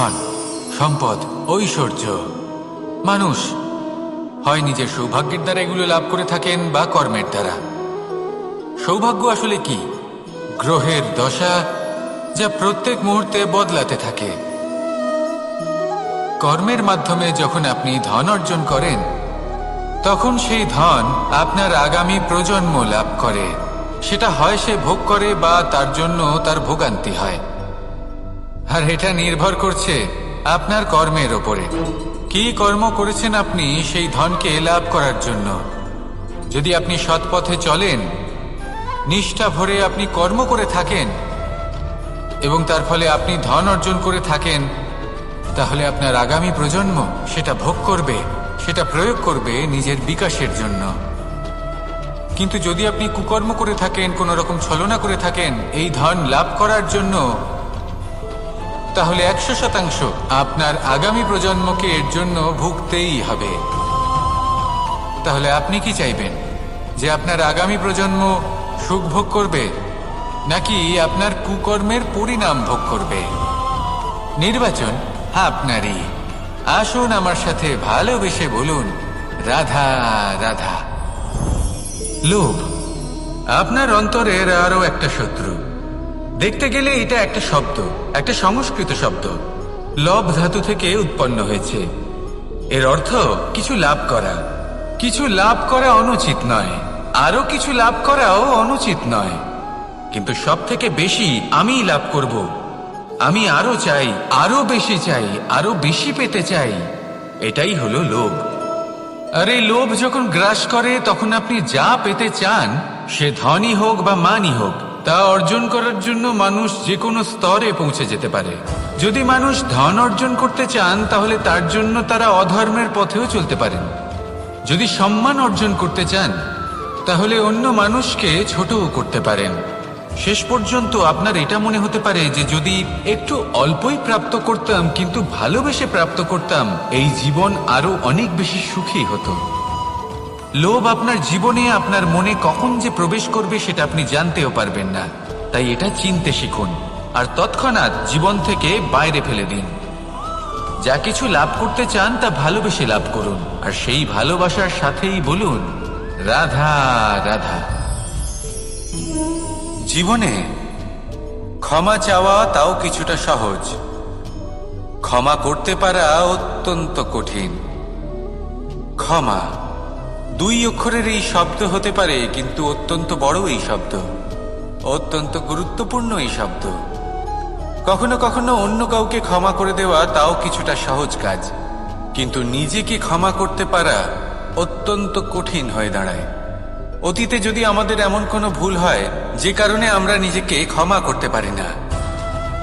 ধন, সম্পদ, ঐশ্বর্য। মানুষ হয় নিজের সৌভাগ্যের দ্বারা এগুলো লাভ করে থাকেন বা কর্মের দ্বারা। সৌভাগ্য আসলে কি? গ্রহের দশা, যা প্রত্যেক মুহূর্তে বদলাতে থাকে। কর্মের মাধ্যমে যখন আপনি ধন অর্জন করেন, তখন সেই ধন আপনার আগামী প্রজন্ম লাভ করে। সেটা হয় সে ভোগ করে বা তার জন্য তার ভোগান্তি হয়। আর এটা নির্ভর করছে আপনার কর্মের ওপরে। কি কর্ম করেছেন আপনি সেই ধনকে লাভ করার জন্য। যদি আপনি সৎ পথে চলেন, নিষ্ঠা ভরে আপনি কর্ম করে থাকেন এবং তার ফলে আপনি ধন অর্জন করে থাকেন, তাহলে আপনার আগামী প্রজন্ম সেটা ভোগ করবে, সেটা প্রয়োগ করবে নিজের বিকাশের জন্য। কিন্তু যদি আপনি কুকর্ম করে থাকেন, কোনো রকম ছলনা করে থাকেন এই ধন লাভ করার জন্য, তাহলে 100% আপনার আগামী প্রজন্মকে এর জন্য ভুগতেই হবে। তাহলে আপনি কি চাইবেন? যে আপনার আগামী প্রজন্ম সুখ ভোগ করবে, নাকি আপনার কুকর্মের পরিণাম ভোগ করবে? নির্বাচন আপনারই। আসুন আমার সাথে ভালোবেসে বলুন, রাধা রাধা। লোভ আপনার অন্তরের আরো একটা শত্রু। দেখতে গেলে এটা একটা শব্দ, একটা সংস্কৃত শব্দ। লব ধাতু থেকে উৎপন্ন হয়েছে। এর অর্থ কিছু লাভ করা। কিছু লাভ করা অনুচিত নয়, আরো কিছু লাভ করাও অনুচিত নয়, কিন্তু সব থেকে বেশি আমি লাভ করব। আমি আরো চাই, আরো বেশি চাই, আরো বেশি পেতে চাই। এটাই হলো লোভ। আর এই লোভ যখন গ্রাস করে, তখন আপনি যা পেতে চান, সে ধনই হোক বা মানই হোক, তা অর্জন করার জন্য মানুষ যে কোনো স্তরে পৌঁছে যেতে পারে। যদি মানুষ ধন অর্জন করতে চান, তাহলে তার জন্য তারা অধর্মের পথেও চলতে পারেন। যদি সম্মান অর্জন করতে চান, তাহলে অন্য মানুষকে ছোটও করতে পারেন। শেষ পর্যন্ত আপনার এটা মনে হতে পারে যে যদি একটু অল্পই প্রাপ্ত করতাম, কিন্তু ভালোবেসে প্রাপ্ত করতাম, এই জীবন আরো অনেক বেশি সুখী হতো। লোভ আপনার জীবনে, আপনার মনে কখন যে প্রবেশ করবে সেটা আপনি জানতেও পারবেন না। তাই এটা চিনতে শিখুন আর তৎক্ষণাৎ জীবন থেকে বাইরে ফেলে দিন। যা কিছু লাভ করতে চান তা ভালোবেসে লাভ করুন, আর সেই ভালোবাসার সাথেই বলুন, রাধা রাধা। জীবনে ক্ষমা চাওয়া তাও কিছুটা সহজ, ক্ষমা করতে পারা অত্যন্ত কঠিন। ক্ষমা 2 অক্ষরের এই শব্দ হতে পারে, কিন্তু অত্যন্ত বড় এই শব্দ, অত্যন্ত গুরুত্বপূর্ণ এই শব্দ। কখনো কখনো অন্য কাউকে ক্ষমা করে দেওয়া তাও কিছুটা সহজ কাজ, কিন্তু নিজেকে ক্ষমা করতে পারা অত্যন্ত কঠিন হয়ে দাঁড়ায়। অতীতে যদি আমাদের এমন কোনো ভুল হয় যে কারণে আমরা নিজেকে ক্ষমা করতে পারি না,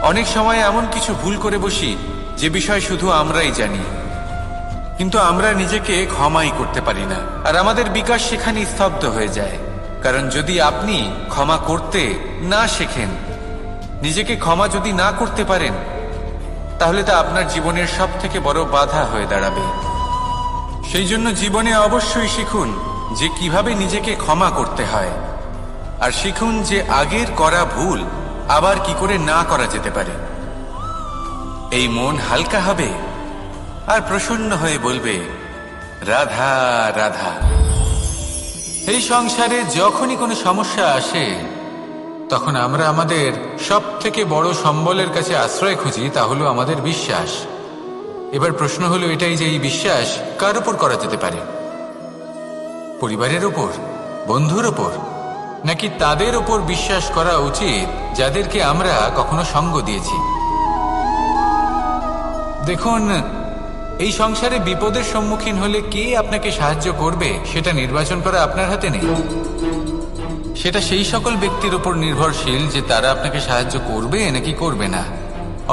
অনেক সময় এমন কিছু ভুল করে বসি যে বিষয় শুধু আমরাই জানি, কিন্তু আমরা নিজেকে ক্ষমাই করতে পারি না। আর আমাদের বিকাশ সেখানে স্তব্ধ হয়ে যায়। কারণ যদি আপনি ক্ষমা করতে না শেখেন, নিজেকে ক্ষমা যদি না করতে পারেন, তাহলে তা আপনার জীবনের সব থেকে বড় বাধা হয়ে দাঁড়াবে। সেই জন্য জীবনে অবশ্যই শিখুন যে কিভাবে নিজেকে ক্ষমা করতে হয়, আর শিখুন যে আগের করা ভুল আবার কি করে না করা যেতে পারে। এই মন হালকা হবে আর প্রসন্ন হয়ে বলবে, রাধা রাধা। এই সংসারে যখনই কোনো সমস্যা আসে, তখন আমরা আমাদের সব থেকে বড় সম্বলের কাছে আশ্রয় খুঁজি, তা হলো আমাদের বিশ্বাস। এবার প্রশ্ন হলো এটাই যে এই বিশ্বাস কার উপর করা যেতে পারে? পরিবারের ওপর, বন্ধুর ওপর, নাকি তাদের ওপর বিশ্বাস করা উচিত যাদেরকে আমরা কখনো সঙ্গ দিয়েছি? দেখুন, এই সংসারে বিপদের সম্মুখীন হলে কে আপনাকে সাহায্য করবে সেটা নির্বাচন করা আপনার হাতে নেই। সেটা সেই সকল ব্যক্তির উপর নির্ভরশীল যে তারা আপনাকে সাহায্য করবে নাকি করবে না।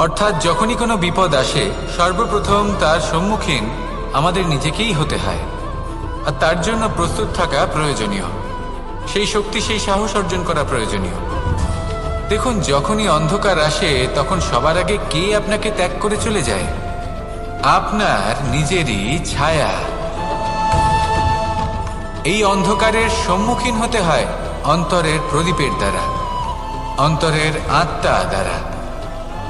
অর্থাৎ যখনই কোনো বিপদ আসে, সর্বপ্রথম তার সম্মুখীন আমাদের নিজেকেই হতে হয়, আর তার জন্য প্রস্তুত থাকা প্রয়োজনীয়। সেই শক্তি, সেই সাহস অর্জন করা প্রয়োজনীয়। দেখুন, যখনই অন্ধকার আসে, তখন সবার আগে কে আপনাকে ত্যাগ করে চলে যায়? আপনার নিজেরই ছায়া। এই অন্ধকারের সম্মুখীন হতে হয় অন্তরের প্রদীপের দ্বারা, অন্তরের আত্মা দ্বারা।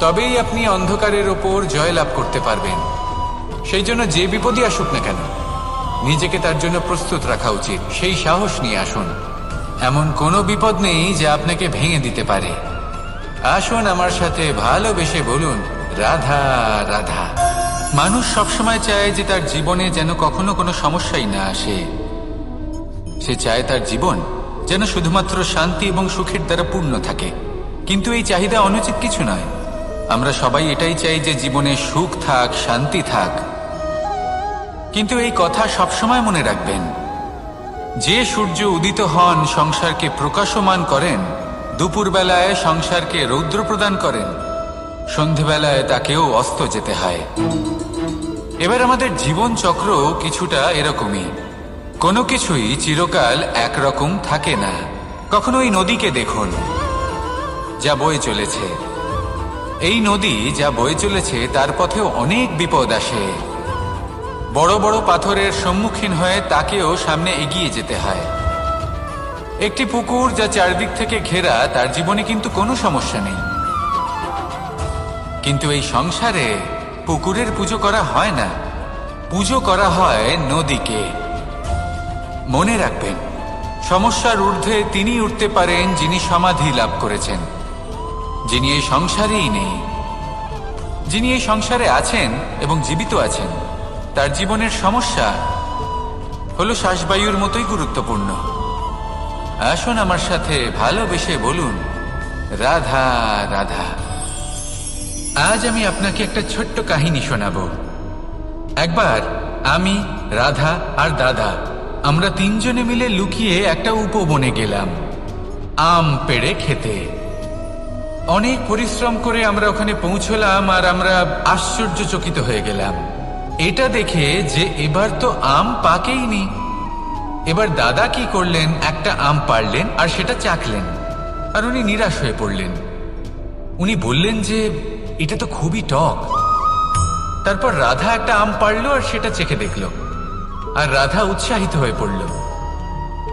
তবেই আপনি অন্ধকারের ওপর জয়লাভ করতে পারবেন। সেই জন্য যে বিপদই আসুক না কেন, নিজেকে তার জন্য প্রস্তুত রাখা উচিত। সেই সাহস নিয়ে আসুন। এমন কোনো বিপদ নেই যা আপনাকে ভেঙে দিতে পারে। আসুন আমার সাথে ভালোবেসে বলুন, রাধা রাধা। মানুষ সবসময় চায় যে তার জীবনে যেন কখনো কোনো সমস্যাই না আসে। সে চায় তার জীবন যেন শুধুমাত্র শান্তি এবং সুখের দ্বারা পূর্ণ থাকে। কিন্তু এই চাহিদা অনুচিত কিছু নয়। আমরা সবাই এটাই চাই যে জীবনে সুখ থাক, শান্তি থাক। কিন্তু এই কথা সবসময় মনে রাখবেন, যে সূর্য উদিত হন সংসারকে প্রকাশমান করেন, দুপুরবেলায় সংসারকে রৌদ্র প্রদান করেন, সন্ধেবেলায় তাকেও অস্ত যেতে হয়। এবার আমাদের জীবন চক্র কিছুটা এরকমই। কোনো কিছুই চিরকাল একরকম থাকে না। কখনো এই নদীকে দেখুন যা বয়ে চলেছে। এই নদী যা বয়ে চলেছে তার পথেও অনেক বিপদ আসে। বড় বড় পাথরের সম্মুখীন হয়ে তাকেও সামনে এগিয়ে যেতে হয়। একটি পুকুর যা চারদিক থেকে ঘেরা, তার জীবনে কিন্তু কোনো সমস্যা নেই। কিন্তু এই সংসারে পুকুরের পুজো করা হয় না, পুজো করা হয় নদীকে। মনে রাখবেন, সমস্যার ঊর্ধ্বে তিনি উঠতে পারেন যিনি সমাধি লাভ করেছেন, যিনি এই সংসারেই নেই। যিনি এই সংসারে আছেন এবং জীবিত আছেন, তার জীবনের সমস্যা হলো শ্বাসবায়ুর মতোই গুরুত্বপূর্ণ। আসুন আমার সাথে ভালোবেসে বলুন, রাধা রাধা। আজ আমি আপনাকে একটা ছোট্ট কাহিনী শোনাবো। একবার আমি, রাধা আর দাদা, আমরা তিনজনে মিলে লুকিয়ে একটা উপবনে গেলাম আম পেড়ে খেতে। অনেক পরিশ্রম করে আমরা ওখানে পৌঁছলাম আর আমরা আশ্চর্যচকিত হয়ে গেলাম এটা দেখে যে এবার তো আম পাকেইনি। এবার দাদা কি করলেন, একটা আম পাড়লেন আর সেটা চাখলেন, আর উনি নিরাশ হয়ে পড়লেন। উনি বললেন যে এটা তো খুবই টক। তারপর রাধা একটা আম পাড়লো আর সেটা চেখে দেখলো, আর রাধা উৎসাহিত হয়ে পড়ল।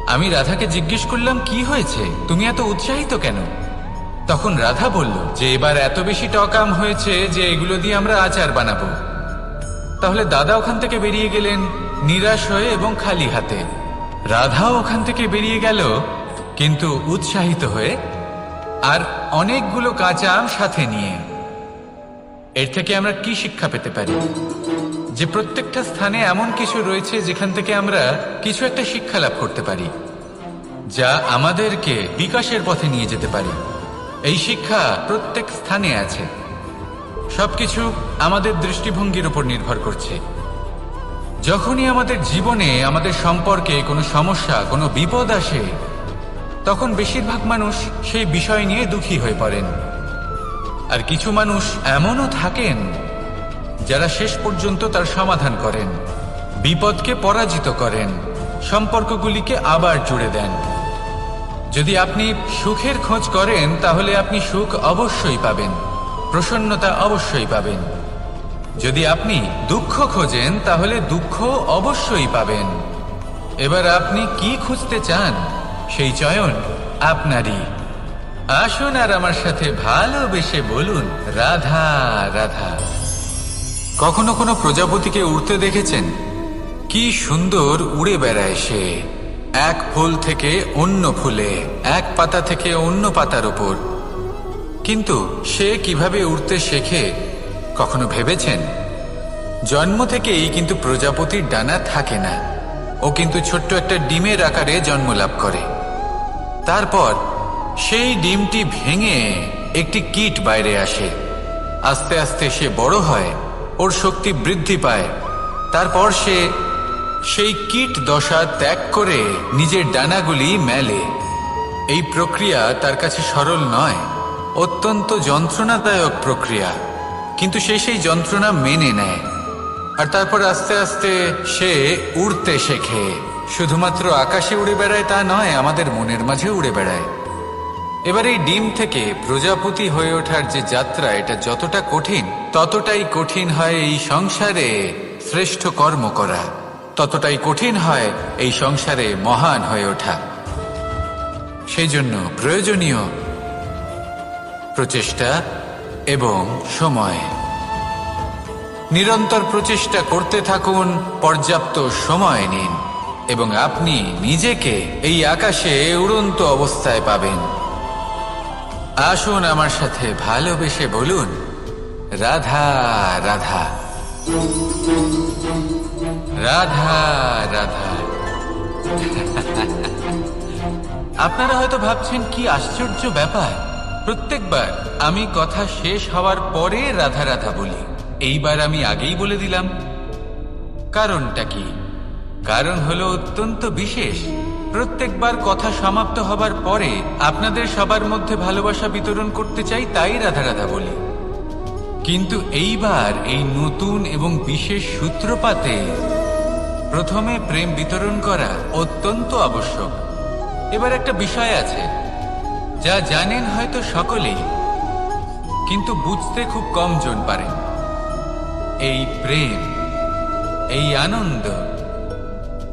আমি রাধাকে জিজ্ঞেস করলাম, কি হয়েছে, তুমি এত উৎসাহিত কেন? তখন রাধা বলল যে এবার এত বেশি টক আম হয়েছে যে এগুলো দিয়ে আমরা আচার বানাবো। তাহলে দাদা ওখান থেকে বেরিয়ে গেলেন নিরাশ হয়ে এবং খালি হাতে। রাধাও ওখান থেকে বেরিয়ে গেল কিন্তু উৎসাহিত হয়ে, আর অনেকগুলো কাঁচা আম সাথে নিয়ে। এর থেকে আমরা কি শিক্ষা পেতে পারি? যে প্রত্যেকটা স্থানে এমন কিছু রয়েছে যেখান থেকে আমরা কিছু একটা শিক্ষা লাভ করতে পারি, যা আমাদেরকে বিকাশের পথে নিয়ে যেতে পারে। এই শিক্ষা প্রত্যেক স্থানে আছে। সবকিছু আমাদের দৃষ্টিভঙ্গির উপর নির্ভর করছে। যখনই আমাদের জীবনে, আমাদের সম্পর্কে কোনো সমস্যা, কোনো বিপদ আসে, তখন বেশিরভাগ মানুষ সেই বিষয় নিয়ে দুঃখী হয়ে পড়েন। আর কিছু মানুষ এমনও থাকেন যারা শেষ পর্যন্ত তার সমাধান করেন, বিপদকে পরাজিত করেন, সম্পর্কগুলিকে আবার জুড়ে দেন। যদি আপনি সুখের খোঁজ করেন তাহলে আপনি সুখ অবশ্যই পাবেন, প্রসন্নতা অবশ্যই পাবেন। যদি আপনি দুঃখ খোঁজেন তাহলে দুঃখ অবশ্যই পাবেন। এবার আপনি কি খুঁজতে চান, সেই চয়ন আপনারই। আসুন আর আমার সাথে ভালোবেসে বলুন, রাধা রাধা। কখনো কোনো প্রজাপতিকে উড়তে দেখেছেন? কি সুন্দর উড়ে বেড়ায় সে, এক ফুল থেকে অন্য ফুলে, এক পাতা থেকে অন্য পাতার উপর। কিন্তু সে কিভাবে উড়তে শেখে কখনো ভেবেছেন? জন্ম থেকেই কিন্তু প্রজাপতির ডানা থাকে না। ও কিন্তু ছোট্ট একটা ডিমের আকারে জন্ম লাভ করে। তারপর সেই ডিমটি ভেঙে একটি কীট বাইরে আসে। আস্তে আস্তে সে বড় হয়, ওর শক্তি বৃদ্ধি পায়। তারপর সে সেই কীট দশা ত্যাগ করে নিজের ডানাগুলি মেলে। এই প্রক্রিয়া তার কাছে সরল নয়, অত্যন্ত যন্ত্রণাদায়ক প্রক্রিয়া, কিন্তু সে সেই যন্ত্রণা মেনে নেয়। আর তারপর আস্তে আস্তে সে উড়তে শেখে। শুধুমাত্র আকাশে উড়ে বেড়ায় তা নয়, আমাদের মনের মাঝে উড়ে বেড়ায়। এবার এই ডিম থেকে প্রজাপতি হয়ে ওঠার যে যাত্রা, এটা যতটা কঠিন, ততটাই কঠিন হয় এই সংসারে শ্রেষ্ঠ কর্ম করা, ততটাই কঠিন হয় এই সংসারে মহান হয়ে ওঠা। সেই জন্য প্রয়োজনীয় প্রচেষ্টা, এবং সময়। নিরন্তর প্রচেষ্টা করতে থাকুন, পর্যাপ্ত সময় নিন এবং আপনি নিজেকে এই আকাশে উড়ন্ত অবস্থায় পাবেন। আসুন আমার সাথে ভালোবেসে বলুন, রাধা রাধা, রাধা রাধা। আপনারা হয়তো ভাবছেন কি আশ্চর্য ব্যাপার, প্রত্যেকবার আমি কথা শেষ হওয়ার পরে রাধা রাধা বলি। এইবার আমি আগেই বলে দিলাম। কারণটা কি? কারণ হলো অত্যন্ত বিশেষ। প্রত্যেকবার কথা সমাপ্ত হবার পরে আপনাদের সবার মধ্যে ভালোবাসা বিতরণ করতে চাই, তাই রাধা রাধা বলি। কিন্তু এইবার এই নতুন এবং বিশেষ সূত্রপাতে প্রথমে প্রেম বিতরণ করা অত্যন্ত আবশ্যক। এবার একটা বিষয় আছে যা জানেন হয়তো সকলেই, কিন্তু বুঝতে খুব কম জন পারেন। এই প্রেম, এই আনন্দ,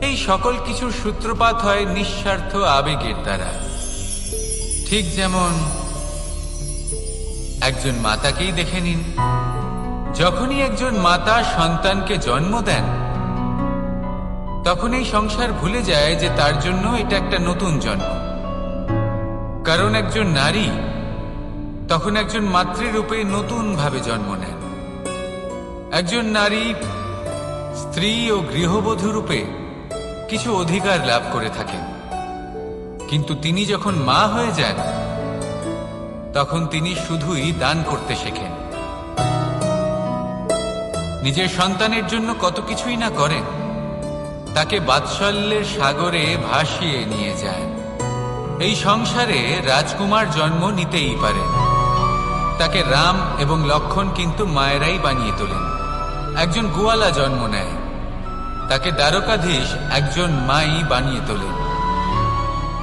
এই সকল কিছুর সূত্রপাত হয় নিঃস্বার্থ আবেগের দ্বারা। ঠিক যেমন একজন মাতাকেই দেখে নিন। যখনই একজন মাতা সন্তানকে জন্ম দেন, তখন এই সংসার ভুলে যায় যে তার জন্য এটা একটা নতুন জন্ম। কারণ একজন নারী তখন একজন মাতৃরূপে নতুন ভাবে জন্ম নেন। একজন নারী স্ত্রী ও গৃহবধূ রূপে কিছু অধিকার লাভ করে থাকেন, কিন্তু তিনি যখন মা হয়ে যান তখন তিনি শুধুই দান করতে শেখেন। নিজের সন্তানের জন্য কত কিছুই না করেন, তাকে বাৎসল্যের সাগরে ভাসিয়ে নিয়ে যায়। এই সংসারে রাজকুমার জন্ম নিতেই পারেন, তাকে রাম এবং লক্ষণ কিন্তু মায়েরাই বানিয়ে তোলেন। একজন গোয়ালা জন্ম নেয়, তাকে দ্বারকাধীশ একজন মাই বানিয়ে তোলেন।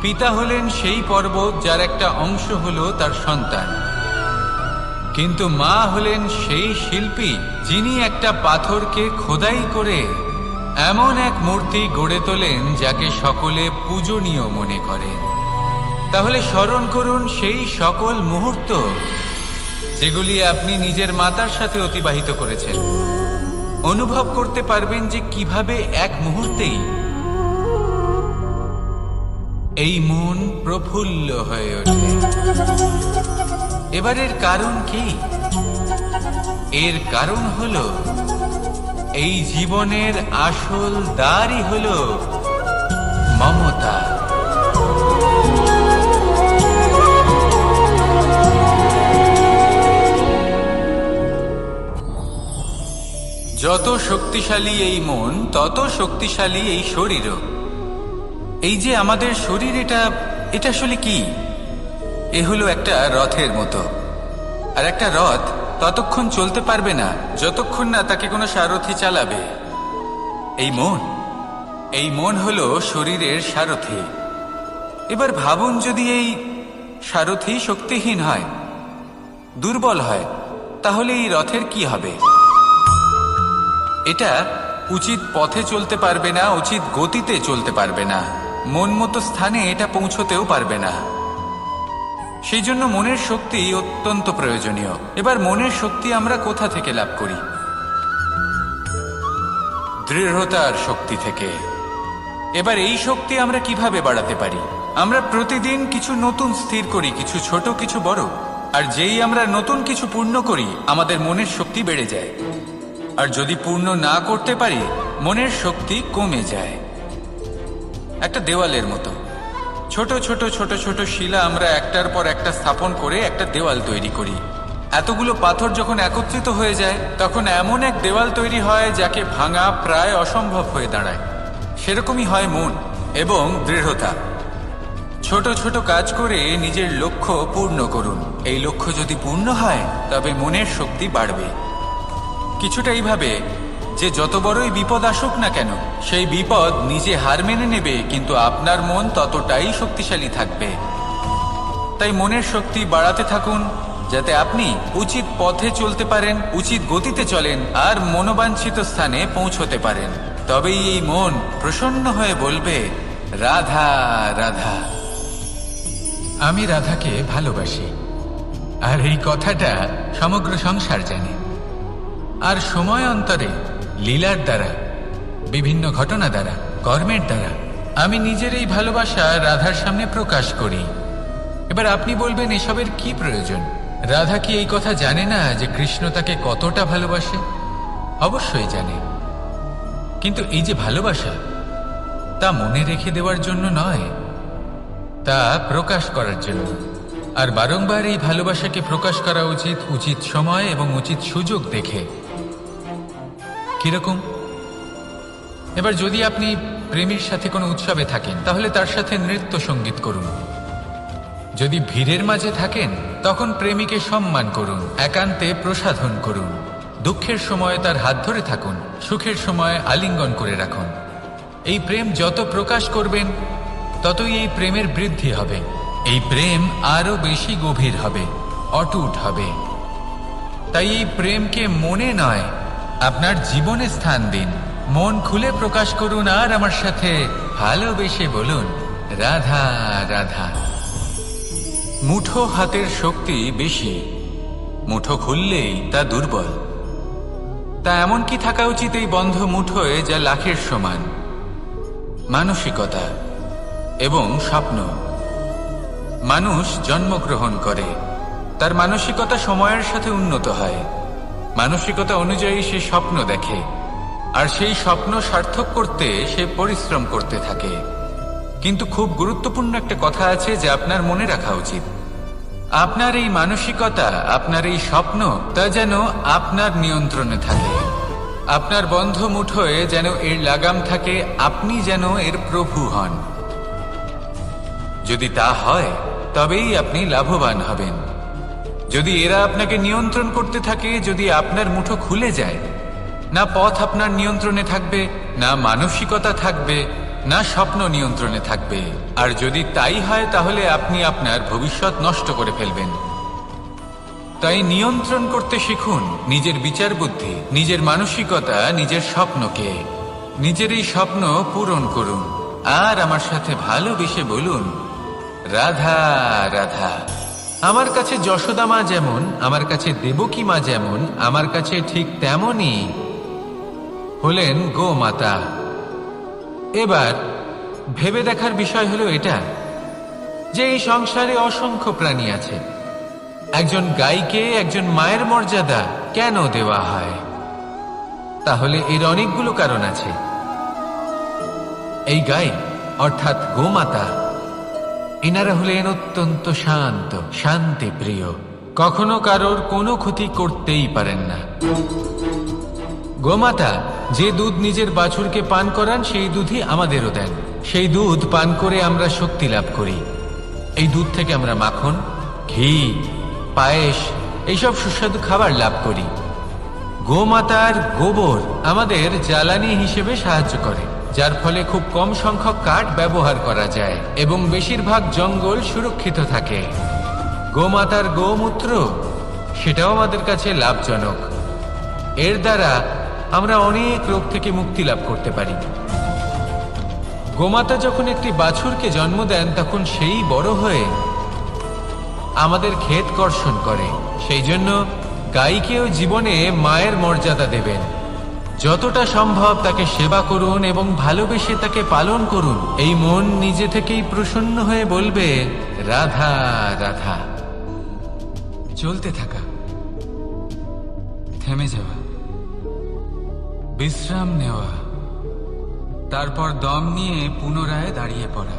পিতা হলেন সেই পর্বত যার একটা অংশ হলো তার সন্তান, কিন্তু মা হলেন সেই শিল্পী যিনি একটা পাথরকে খোদাই করে এমন এক মূর্তি গড়ে তোলেন যাকে সকলে পূজনীয় মনে করেন। তাহলে স্মরণ করুন সেই সকল মুহূর্ত যেগুলি আপনি নিজের মাতার সাথে অতিবাহিত করেছেন। অনুভব করতে পারবেন যে কিভাবে এক মুহূর্তেই এই মন প্রফুল্ল হয়ে ওঠে। এবারের কারণ কি? এর কারণ হলো এই জীবনের আসল দ্বারই হলো মমতা। যত শক্তিশালী এই মন, তত শক্তিশালী এই শরীরও। এই যে আমাদের শরীর, এটা আসলে কি? এ হলো একটা রথের মতো। আর একটা রথ ততক্ষণ চলতে পারবে না যতক্ষণ না তাকে কোনো সারথি চালাবে। এই মন হলো শরীরের সারথি। এবার ভাবুন, যদি এই সারথি শক্তিহীন হয়, দুর্বল হয়, তাহলে এই রথের কি হবে? এটা উচিত পথে চলতে পারবে না, উচিত গতিতে চলতে পারবে না, মন মতো স্থানে এটা পৌঁছতেও পারবে না। সেই জন্য মনের শক্তি অত্যন্ত প্রয়োজনীয়। এবার মনের শক্তি আমরা কোথা থেকে লাভ করি? দৃঢ়তার শক্তি থেকে। এবার এই শক্তি আমরা কিভাবে বাড়াতে পারি? আমরা প্রতিদিন কিছু নতুন স্থির করি, কিছু ছোট কিছু বড়। আর যেই আমরা নতুন কিছু পূর্ণ করি, আমাদের মনের শক্তি বেড়ে যায়। আর যদি পূর্ণ না করতে পারি, মনের শক্তি কমে যায়। একটা দেওয়ালের মতো ছোট ছোট ছোট ছোট শিলা আমরা একটার পর একটা স্থাপন করে একটা দেওয়াল তৈরি করি। এতগুলো পাথর যখন একত্রিত হয়ে যায়, তখন এমন এক দেওয়াল তৈরি হয় যাকে ভাঙা প্রায় অসম্ভব হয়ে দাঁড়ায়। সেরকমই হয় মন এবং দৃঢ়তা। ছোট ছোট কাজ করে নিজের লক্ষ্য পূর্ণ করুন। এই লক্ষ্য যদি পূর্ণ হয়, তবে মনের শক্তি বাড়বে। কিছুটা এইভাবে যে যত বড়ই বিপদ আসুক না কেন, সেই বিপদ নিজে হার মেনে নেবে, কিন্তু আপনার মন ততটাই শক্তিশালী থাকবে। তাই মনের শক্তি বাড়াতে থাকুন, যাতে আপনি উচিত পথে চলতে পারেন, উচিত গতিতে চলেন আর মনোবাঞ্ছিত স্থানে পৌঁছতে পারেন। তবেই এই মন প্রসন্ন হয়ে বলবে, রাধা রাধা। আমি রাধাকে ভালোবাসি। আর এই কথাটা সমগ্র সংসার জানে। আর সময় অন্তরে লীলার দ্বারা, বিভিন্ন ঘটনা দ্বারা, কর্মের দ্বারা আমি নিজের এই ভালোবাসা রাধার সামনে প্রকাশ করি। এবার আপনি বলবেন, এসবের কি প্রয়োজন? রাধা কি এই কথা জানে না যে কৃষ্ণ তাকে কতটা ভালোবাসে? অবশ্যই জানে, কিন্তু এই যে ভালোবাসা, তা মনে রেখে দেওয়ার জন্য নয়, তা প্রকাশ করার জন্য। আর বারংবার এই ভালোবাসাকে প্রকাশ করা উচিত, উচিত সময় এবং উচিত সুযোগ দেখে। কিরকম? এবার যদি আপনি প্রেমীর সাথে কোনো উৎসবে থাকেন, তাহলে তার সাথে নৃত্য সঙ্গীত করুন। যদি ভিড়ের মাঝে থাকেন, তখন প্রেমীকে সম্মান করুন, একান্তে প্রসাধন করুন। দুঃখের সময় তার হাত ধরে থাকুন, সুখের সময় আলিঙ্গন করে রাখুন। এই প্রেম যত প্রকাশ করবেন, ততই এই প্রেমের বৃদ্ধি হবে। এই প্রেম আরো বেশি গভীর হবে, অটুট হবে। তাই এই প্রেমকে মনে নয়, আপনার জীবনে স্থান দিন। মন খুলে প্রকাশ করুন আর আমার সাথে ভালোবেসে বলুন, রাধা রাধা। মুঠো হাতের শক্তি বেশি, মুঠো খুললেই তা দুর্বল। তা এমন কি থাকা উচিত এই বন্ধ মুঠোয়, যা লাখের সমান? মানসিকতা এবং স্বপ্ন। মানুষ জন্মগ্রহণ করে, তার মানসিকতা সময়ের সাথে উন্নত হয়। মানসিকতা অনুযায়ী সে স্বপ্ন দেখে, আর সেই স্বপ্ন সার্থক করতে সে পরিশ্রম করতে থাকে। কিন্তু খুব গুরুত্বপূর্ণ একটা কথা আছে যা আপনার মনে রাখা উচিত। আপনার এই মানসিকতা, আপনার এই স্বপ্ন, তা যেন আপনার নিয়ন্ত্রণে থাকে। আপনার বন্ধ মুঠোয় যেন এর লাগাম থাকে, আপনি যেন এর প্রভু হন। যদি তা হয়, তবেই আপনি লাভবান হবেন। যদি এরা আপনাকে নিয়ন্ত্রণ করতে থাকে, যদি আপনার মুঠো খুলে যায়, না পথ আপনার নিয়ন্ত্রণে থাকবে, না মানসিকতা থাকবে, না স্বপ্ন নিয়ন্ত্রণে থাকবে। আর যদি তাই হয়, তাহলে আপনি আপনার ভবিষ্যৎ নষ্ট করে ফেলবেন। তাই নিয়ন্ত্রণ করতে শিখুন নিজের বিচার বুদ্ধি, নিজের মানসিকতা, নিজের স্বপ্নকে। নিজের এই স্বপ্ন পূরণ করুন আর আমার সাথে ভালোবেসে বলুন, রাধা রাধা। আমার কাছে যশোদা মা যেমন, আমার কাছে দেবকী মা যেমন, আমার কাছে ঠিক তেমনই হলেন গোমাতা। এবার ভেবে দেখার বিষয় হলো এটা, যে এই সংসারে অসংখ্য প্রাণী আছে। একজন গাইকে একজন মায়ের মর্যাদা কেন দেওয়া হয়? তাহলে এর অনেকগুলো কারণ আছে। এই গাই অর্থাৎ গোমাতা, এনারা হলেন অত্যন্ত শান্ত, শান্তি প্রিয়, কখনো কারোর কোনো ক্ষতি করতেই পারেন না। গোমাতা যে দুধ নিজের বাছুরকে পান করান, সেই দুধই আমাদেরও দেন। সেই দুধ পান করে আমরা শক্তি লাভ করি। এই দুধ থেকে আমরা মাখন, ঘি, পায়েস, এইসব সুস্বাদু খাবার লাভ করি। গোমাতার গোবর আমাদের জ্বালানি হিসেবে সাহায্য করে, যার ফলে খুব কম সংখ্যক কাঠ ব্যবহার করা যায় এবং বেশিরভাগ জঙ্গল সুরক্ষিত থাকে। গোমাতার গোমূত্র, সেটাও আমাদের কাছে লাভজনক। এর দ্বারা আমরা অনেক রোগ থেকে মুক্তি লাভ করতে পারি। গোমাতা যখন একটি বাছুরকে জন্ম দেন, তখন সেই বড় হয়ে আমাদের ক্ষেত কর্ষণ করে। সেই জন্য গাইকেও জীবনে মায়ের মর্যাদা দেবেন। যতটা সম্ভব তাকে সেবা করুন এবং ভালোবেসে তাকে পালন করুন। এই মন নিজে থেকেই প্রসন্ন হয়ে বলবে, রাধা রাধা। চলতে থাকা, থেমে যাওয়া, বিশ্রাম নেওয়া, তারপর দম নিয়ে পুনরায় দাঁড়িয়ে পড়া,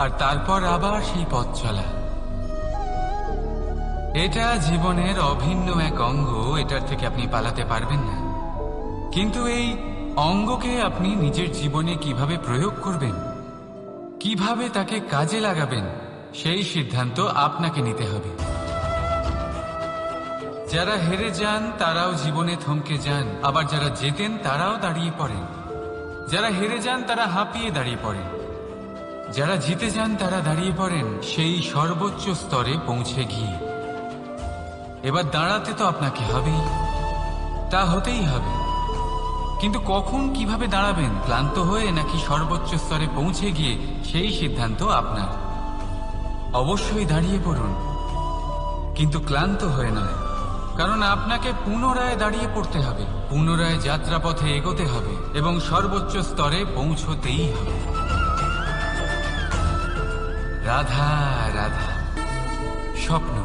আর তারপর আবার সেই পথ চলা। এটা জীবনের অভিন্ন এক অঙ্গ, এটার থেকে আপনি পালাতে পারবেন না। কিন্তু এই অঙ্গকে আপনি নিজের জীবনে কিভাবে প্রয়োগ করবেন, কিভাবে তাকে কাজে লাগাবেন, সেই সিদ্ধান্ত আপনাকে নিতে হবে। যারা হেরে যান তারাও জীবনে থমকে যান, আবার যারা জেতেন তারাও দাঁড়িয়ে পড়েন। যারা হেরে যান তারা হাঁপিয়ে দাঁড়িয়ে পড়েন, যারা জিতে যান তারা দাঁড়িয়ে পড়েন সেই সর্বোচ্চ স্তরে পৌঁছে গিয়ে। এবার দাঁড়াতে তো আপনাকে হবেই, তা হতেই হবে। কিন্তু কখন, কিভাবে দাঁড়াবেন, ক্লান্ত হয়ে নাকি সর্বোচ্চ স্তরে পৌঁছে গিয়ে, সেই সিদ্ধান্ত আপনার। অবশ্যই দাঁড়িয়ে পড়ুন, কিন্তু ক্লান্ত হয়ে নয়, কারণ আপনাকে পুনরায় দাঁড়িয়ে পড়তে হবে, পুনরায় যাত্রাপথে এগোতে হবে এবং সর্বোচ্চ স্তরে পৌঁছতেই হবে। রাধা রাধা। স্বপ্ন,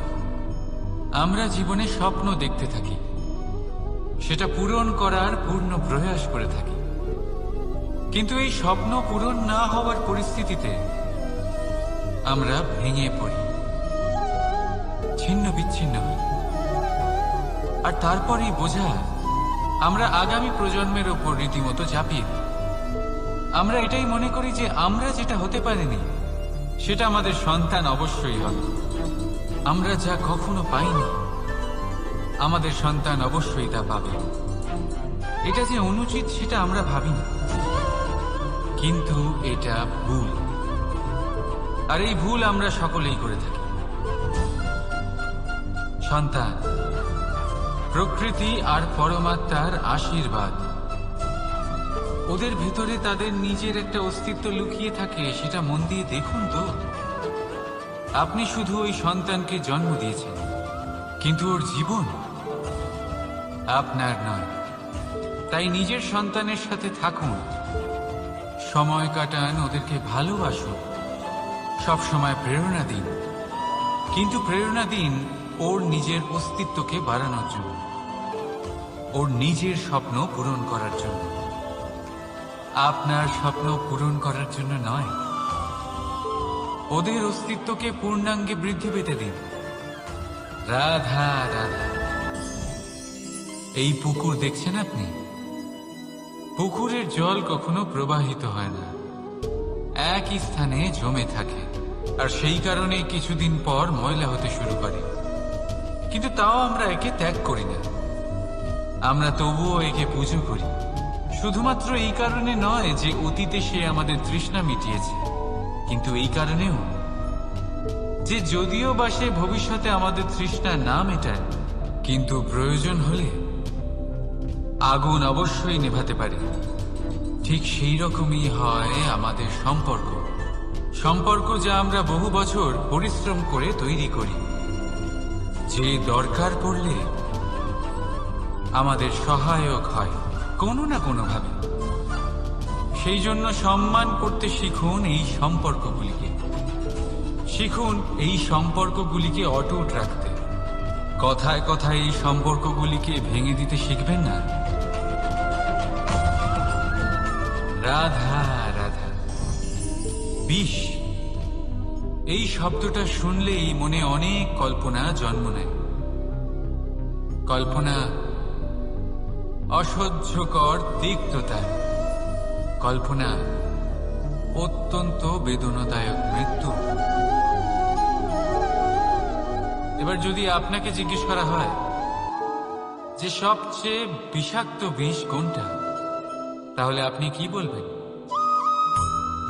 আমরা জীবনে স্বপ্ন দেখতে থাকি, সেটা পূরণ করার পূর্ণ প্রয়াস করে থাকি, কিন্তু এই স্বপ্ন পূরণ না হওয়ার পরিস্থিতিতে আমরা ভেঙে পড়ি, ছিন্ন বিচ্ছিন্ন হই। আর তারপরেই বোঝা আমরা আগামী প্রজন্মের ওপর রীতিমতো ঝাঁপিয়ে দিই। আমরা এটাই মনে করি যে আমরা যেটা হতে পারিনি সেটা আমাদের সন্তান অবশ্যই হবে। আমরা যা কখনো পাইনি আমাদের সন্তান অবশ্যই তা পাবে। এটা যে অনুচিত সেটা আমরা ভাবি না, কিন্তু এটা ভুল। আর এই ভুল আমরা সকলেই করে থাকি। সন্তান প্রকৃতি আর পরমাত্মার আশীর্বাদ। ওদের ভেতরে তাদের নিজের একটা অস্তিত্ব লুকিয়ে থাকে, সেটা মন দিয়ে দেখুন তো। আপনি শুধু ওই সন্তানকে জন্ম দিয়েছেন, কিন্তু ওর জীবন আপনার নয়। তাই নিজের সন্তানের সাথে থাকুন, সময় কাটান, ওদেরকে ভালোবাসুন, সবসময় প্রেরণা দিন, কিন্তু প্রেরণা দিন ওর নিজের অস্তিত্বকে বাড়ানোর জন্য, ওর নিজের স্বপ্ন পূরণ করার জন্য, আপনার স্বপ্ন পূরণ করার জন্য নয়। ওদের অস্তিত্বকে পূর্ণাঙ্গে বৃদ্ধি পেতে দিন। রাধা রাধা। এই পুকুর দেখছেন আপনি? পুকুরের জল কখনো প্রবাহিত হয় না, একই স্থানে জমে থাকে, আর সেই কারণে কিছুদিন পর ময়লা হতে শুরু করে। কিন্তু তাও আমরা একে ত্যাগ করি না, আমরা তবুও একে পুজো করি। শুধুমাত্র এই কারণে নয় যে অতীতে সে আমাদের তৃষ্ণা মিটিয়েছে, কিন্তু এই কারণেও যে যদিও বা সে ভবিষ্যতে আমাদের তৃষ্ণা না মেটায়, কিন্তু প্রয়োজন হলে আগুন অবশ্যই নেভাতে পারে। ঠিক সেই রকমই হয় আমাদের সম্পর্ক, সম্পর্ক যা আমরা বহু বছর পরিশ্রম করে তৈরি করি, যে দরকার পড়লে আমাদের সহায়ক হয় কোনো না কোনোভাবে। সেই জন্য সম্মান করতে শিখুন এই সম্পর্কগুলিকে, শিখুন এই সম্পর্কগুলিকে অটুট রাখতে। কথায় কথায় এই সম্পর্কগুলিকে ভেঙে দিতে শিখবেন না। রাধা রাধা। বিষ, এই শব্দটা শুনলেই মনে অনেক কল্পনা জন্ম নেয়। কল্পনা অসহ্যকর তিক্ততা, কল্পনা অত্যন্ত বেদনাদায়ক মৃত্যু। এবার যদি আপনাকে জিজ্ঞেস করা হয় যে সবচেয়ে বিষাক্ত বিষ কোনটা, তাহলে আপনি কি বলবেন?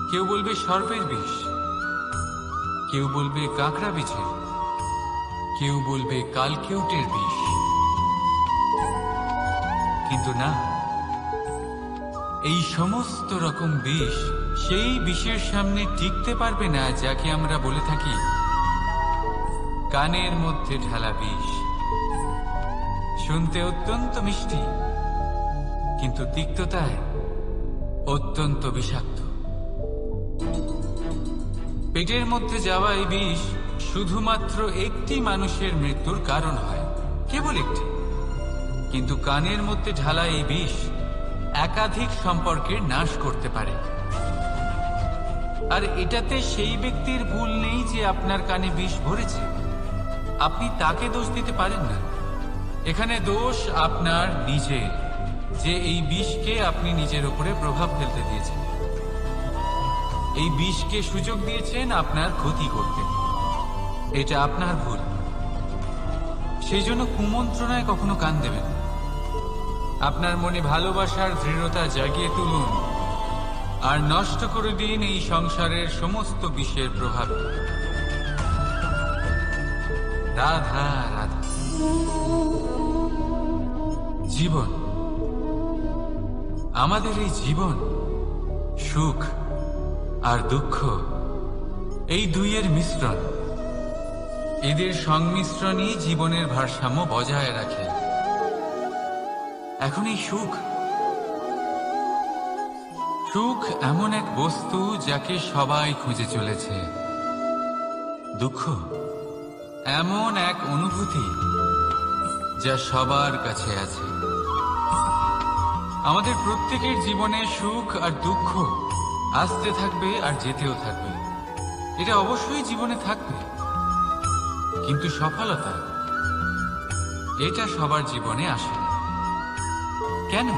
কেউ বলবে সর্পের বিষ, কেউ বলবে কাঁকড়া বিছের, কেউ বলবে কালকেউটের বিষ। কিন্তু না, এই সমস্ত রকম বিষ সেই বিষের সামনে টিকতে পারবে না যাকে আমরা বলে থাকি কানের মধ্যে ঢালা বিষ। শুনতে অত্যন্ত মিষ্টি, কিন্তু তিক্ততায় অত্যন্ত বিষাক্ত। পেটের মধ্যে যাওয়া এই বিষ শুধুমাত্র একটি মানুষের মৃত্যুর কারণ হয়, কেবল একটি। কিন্তু কানের মধ্যে ঢালা এই বিষ একাধিক সম্পর্কের নাশ করতে পারে। আর এটাতে সেই ব্যক্তির ভুল নেই যে আপনার কানে বিষ ভরেছে, আপনি তাকে দোষ দিতে পারেন না। এখানে দোষ আপনার নিজের, যে এই বিষকে আপনি নিজের উপরে প্রভাব ফেলতে দিয়েছেন, এই বিষকে সুযোগ দিয়েছেন আপনার ক্ষতি করতে। এটা আপনার ভুল। সেই জন্য কুমন্ত্রণায় কখনো কান দেবেন না। আপনার মনে ভালোবাসার দৃঢ়তা জাগিয়ে তুলুন আর নষ্ট করে দিন এই সংসারের সমস্ত বিষের প্রভাব। রাধা রাধা। জীবন, আমাদের এই জীবন সুখ আর দুঃখ, এই দুইয়ের মিশ্রণ। এদের সংমিশ্রণই জীবনের ভারসাম্য বজায় রাখে। এখন এই সুখ সুখ এমন এক বস্তু যাকে সবাই খুঁজে চলেছে। দুঃখ এমন এক অনুভূতি যা সবার কাছে আছে। আমাদের প্রত্যেকের জীবনে সুখ আর দুঃখ আসতে থাকবে আর যেতেও থাকবে। এটা অবশ্যই জীবনে থাকবে, কিন্তু সফলতা এটা সবার জীবনে আসে না। কেন?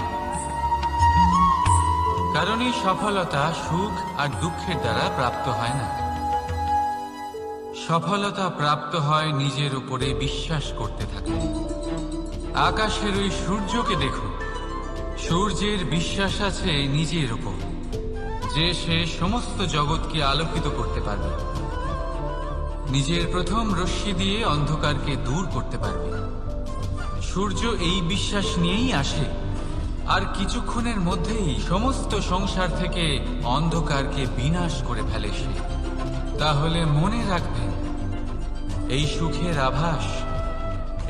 কারণ এই সফলতা সুখ আর দুঃখের দ্বারা প্রাপ্ত হয় না। সফলতা প্রাপ্ত হয় নিজের উপরে বিশ্বাস করতে থাকলে। আকাশের ওই সূর্যকে দেখো, সূর্যের বিশ্বাস আছে নিজের উপর যে সে সমস্ত জগৎকে আলোকিত করতে পারবে। নিজের প্রথম রশ্মি দিয়ে অন্ধকারকে দূর করতে পারবে। সূর্য এই বিশ্বাস নিয়েই আসে, আর কিছুক্ষণের মধ্যেই সমস্ত সংসার থেকে অন্ধকারকে বিনাশ করে ফেলে সে। তাহলে মনে রাখবেন, এই সুখের আভাস,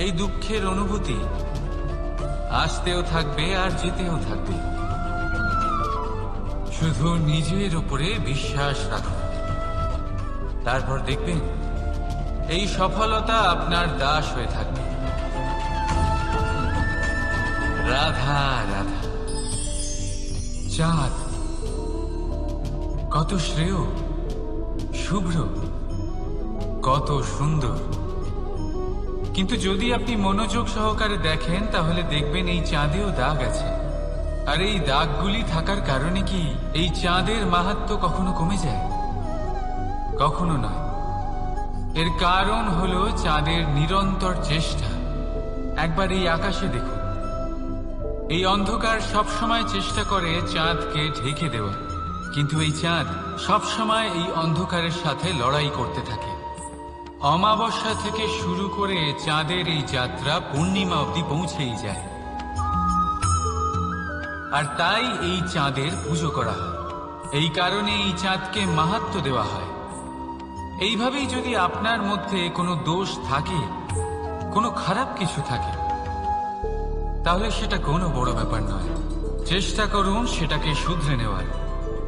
এই দুঃখের অনুভূতি আসতেও থাকবে আর যেতেও থাকবে। শুধু নিজের উপরে বিশ্বাস রাখুন, তারপর দেখবেন এই সফলতা আপনার দাস হয়ে থাকবে। রাধা রাধা। চাঁদ কত শ্রেয়, শুভ্র, কত সুন্দর। কিন্তু যদি আপনি মনোযোগ সহকারে দেখেন তাহলে দেখবেন এই চাঁদেও দাগ আছে। আর এই দাগগুলি থাকার কারণে কি এই চাঁদের মাহাত্ম্য কখনো কমে যায়? কখনো নয়। এর কারণ হলো চাঁদের নিরন্তর চেষ্টা। একবার এই আকাশে দেখুন, এই অন্ধকার সবসময় চেষ্টা করে চাঁদকে ঢেকে দেওয়া, কিন্তু এই চাঁদ সবসময় এই অন্ধকারের সাথে লড়াই করতে থাকে। অমাবস্যা থেকে শুরু করে চাঁদের এই যাত্রা পূর্ণিমা অবধি পৌঁছেই যায়। আর তাই এই চাঁদের পুজো করা হয়। এই কারণে এই চাঁদকে মাহাত্ম্য দেওয়া হয়। এইভাবেই যদি আপনার মধ্যে কোনো দোষ থাকে, কোনো খারাপ কিছু থাকে, তাহলে সেটা কোনো বড় ব্যাপার নয়। চেষ্টা করুন সেটাকে শুধরে নেওয়ার।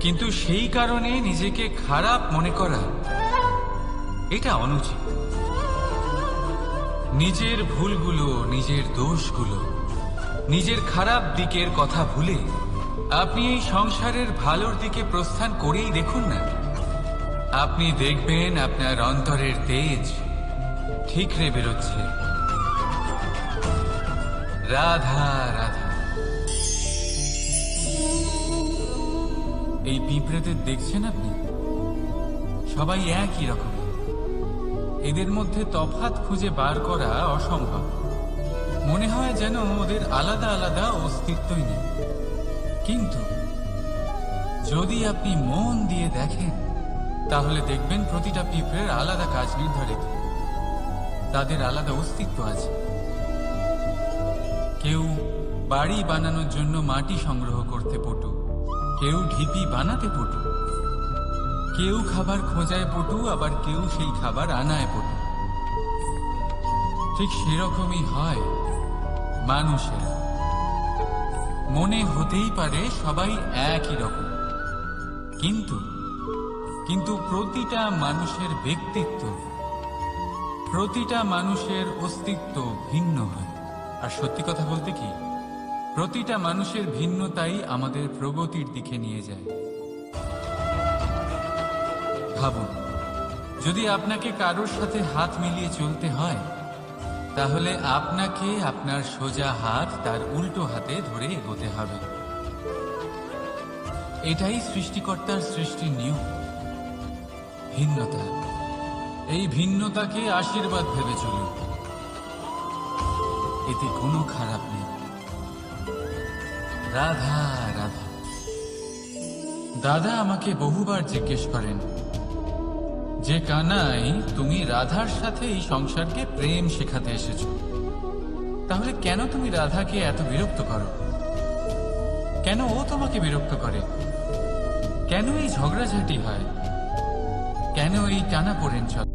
কিন্তু সেই কারণে নিজেকে খারাপ মনে করা, এটা অনুচিত। নিজের ভুলগুলো, নিজের দোষগুলো, নিজের খারাপ দিকের কথা ভুলে আপনি এই সংসারের ভালোর দিকে প্রস্থান করেই দেখুন না। আপনি দেখবেন আপনার অন্তরের তেজ ঠিকরে বেরোচ্ছে। রাধা রাধা। এই পিঁপড়েদের দেখছেন আপনি? সবাই একই রকম। এদের মধ্যে তফাৎ খুঁজে বার করা অসম্ভব। মনে হয় যেন ওদের আলাদা আলাদা অস্তিত্বই নেই। কিন্তু যদি আপনি মন দিয়ে দেখেন তাহলে দেখবেন প্রতিটা পিঁপড়ের আলাদা কাজ নির্ধারিত। তাদের আলাদা অস্তিত্ব আছে। কেউ বাড়ি বানানোর জন্য মাটি সংগ্রহ করতে পটু, কেউ ঢিপি বানাতে পটু, কেউ খাবার খোঁজায় পটু, আবার কেউ সেই খাবার আনায় পটু। ঠিক সেরকমই হয় মানুষেরা। মনে হতেই পারে সবাই একই রকম, কিন্তু প্রতিটা মানুষের ব্যক্তিত্ব, প্রতিটা মানুষের অস্তিত্ব ভিন্ন হয়। আর সত্যি কথা বলতে কি, প্রতিটা মানুষের ভিন্নতাই আমাদের প্রগতির দিকে নিয়ে যায়। ভাবুন, যদি আপনাকে কারোর সাথে হাত মিলিয়ে চলতে হয়, তাহলে আপনাকে আপনার সোজা হাত তার উল্টো হাতে ধরে এগোতে হবে। এটাই সৃষ্টিকর্তার সৃষ্টির নিয়ম। ভিন্নতা, এই ভিন্নতাকে আশীর্বাদ ভেবে চলুন। এতে কোনো খারাপ নেই। রাধা রাধা। দাদা আমাকে বহুবার জিজ্ঞেস করেন যে কানাই, তুমি রাধার সাথে এই সংসারকে প্রেম শেখাতে এসেছো, তাহলে কেন তুমি রাধাকে এত বিরক্ত করো? কেন ও তোমাকে বিরক্ত করে? কেন এই ঝগড়াঝাটি হয়? কেন এই টানাপোড়েন চলে?